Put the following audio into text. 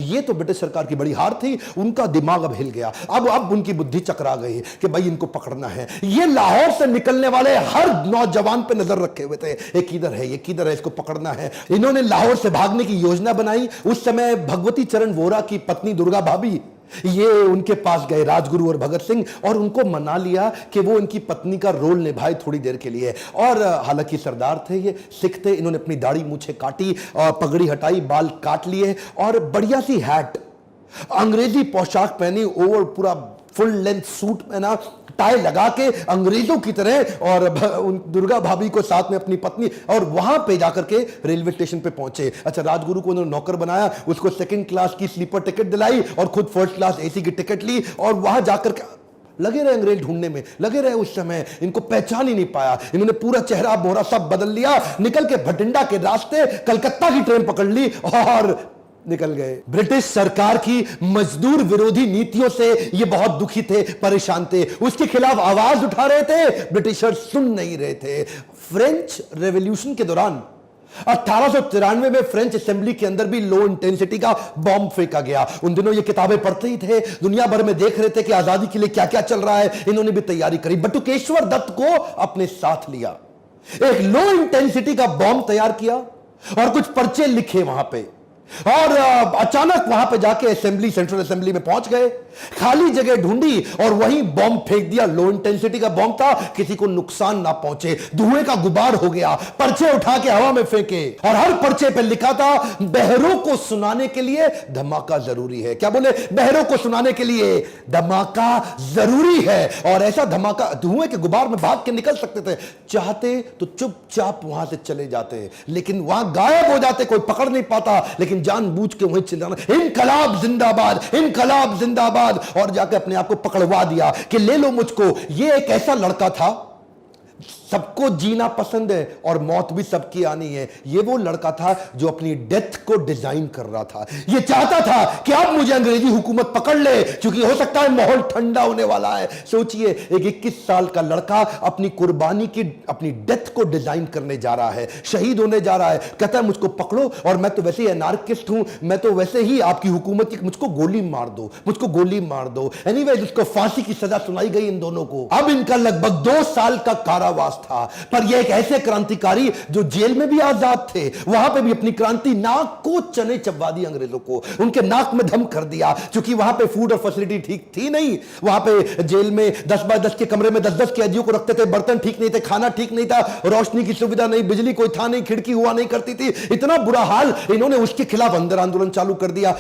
ये तो ब्रिटिश सरकार की बड़ी हार थी, उनका दिमाग अब हिल गया। अब उनकी बुद्धि चकरा गई कि भाई इनको पकड़ना है। ये लाहौर से निकलने वाले हर नौजवान पे नजर रखे हुए थे, ये किधर है, ये किधर है, इसको पकड़ना है। इन्होंने लाहौर से भागने की योजना बनाई। उस समय भगवती चरण वोरा की पत्नी दुर्गा भाभी ये उनके पास गए, राजगुरु और भगत सिंह, और उनको मना लिया कि वो उनकी पत्नी का रोल निभाए थोड़ी देर के लिए। और हालांकि सरदार थे, ये सिख थे, इन्होंने अपनी दाढ़ी मूछें काटी और पगड़ी हटाई, बाल काट लिए और बढ़िया सी हैट, अंग्रेजी पोशाक पहनी, ओवर पूरा फुल लेंथ सूट पहना, टाई लगा के अंग्रेजों की तरह, और दुर्गा भाभी को साथ में अपनी पत्नी, और वहां पे जाकर के रेलवे स्टेशन पे पहुंचे। अच्छा, राजगुरु को उन्होंने नौकर बनाया, उसको सेकंड क्लास की स्लीपर टिकट दिलाई और खुद फर्स्ट क्लास एसी की टिकट ली, और वहां जाकर के लगे रहे अंग्रेज ढूंढने में, लगे रहे। उस समय इनको पहचान ही नहीं पाया, इन्होंने पूरा चेहरा मोहरा सब बदल लिया, निकल के भटिंडा के रास्ते कलकत्ता की ट्रेन पकड़ ली और निकल गए। ब्रिटिश सरकार की मजदूर विरोधी नीतियों से ये बहुत दुखी थे, परेशान थे, उसके खिलाफ आवाज उठा रहे थे, ब्रिटिशर सुन नहीं रहे थे। फ्रेंच रेवोल्यूशन के दौरान 1893 में फ्रेंच असेंबली के अंदर भी लो इंटेंसिटी का बॉम्ब फेंका गया। उन दिनों ये किताबें पढ़ते ही थे, दुनिया भर में देख रहे थे कि आजादी के लिए क्या क्या चल रहा है, इन्होंने भी तैयारी करी। बटुकेश्वर दत्त को अपने साथ लिया, एक लो इंटेंसिटी का बॉम्ब तैयार किया और कुछ पर्चे लिखे वहां पे, और अचानक वहां पे जाके असेंबली, सेंट्रल असेंबली में पहुंच गए, खाली जगह ढूंढी और वहीं बॉम्ब फेंक दिया। लो इंटेंसिटी का बॉम्ब था, किसी को नुकसान ना पहुंचे, धुएं का गुबार हो गया। पर्चे उठा के हवा में फेंके और हर पर्चे पे लिखा था, बहरों को सुनाने के लिए धमाका जरूरी है। क्या बोले? बहरों को सुनाने के लिए धमाका जरूरी है। और ऐसा धमाका, धुएं के गुबार में भाग के निकल सकते थे, चाहते तो चुपचाप वहां से चले जाते, लेकिन वहां गायब हो जाते, कोई पकड़ नहीं पाता, लेकिन जानबूझ के वहीं चिल्लाना, इनकलाब जिंदाबाद, इनकलाब जिंदाबाद, और जाकर अपने आप को पकड़वा दिया कि ले लो मुझको। ये एक ऐसा लड़का था, सबको जीना पसंद है और मौत भी सबकी आनी है। ये वो लड़का था जो अपनी डेथ को डिजाइन कर रहा था। ये चाहता था कि अब मुझे अंग्रेजी हुकूमत पकड़ ले, क्योंकि हो सकता है माहौल ठंडा होने वाला है। सोचिए, एक 21 साल का लड़का अपनी कुर्बानी की, अपनी डेथ को डिजाइन करने जा रहा है, शहीद होने जा रहा है। कहता है मुझको पकड़ो, और मैं तो वैसे ही एनार्किस्ट हूं, मैं तो वैसे ही आपकी हुकूमत की, मुझको गोली मार दो, मुझको गोली मार दो। एनीवेज, उसको फांसी की सजा सुनाई गई इन दोनों को। अब इनका लगभग 2 साल का कारावास था। पर यह एक ऐसे क्रांतिकारी जो जेल में भी आजाद थे, वहां पे भी अपनी क्रांति, नाक को चने चबवा दी अंग्रेजों को, उनके नाक में दम कर दिया। क्योंकि वहां पे फूड और फैसिलिटी ठीक थी नहीं, वहां पे जेल में 10 बाय 10 के कमरे में 10-10 कैदियों को रखते थे, बर्तन ठीक नहीं थे, खाना ठीक नहीं था, रोशनी की सुविधा नहीं, बिजली कोई था नहीं, खिड़की हुआ नहीं करती थी, इतना बुरा हाल। इन्होंने उसके खिलाफ अंदर आंदोलन चालू कर दिया।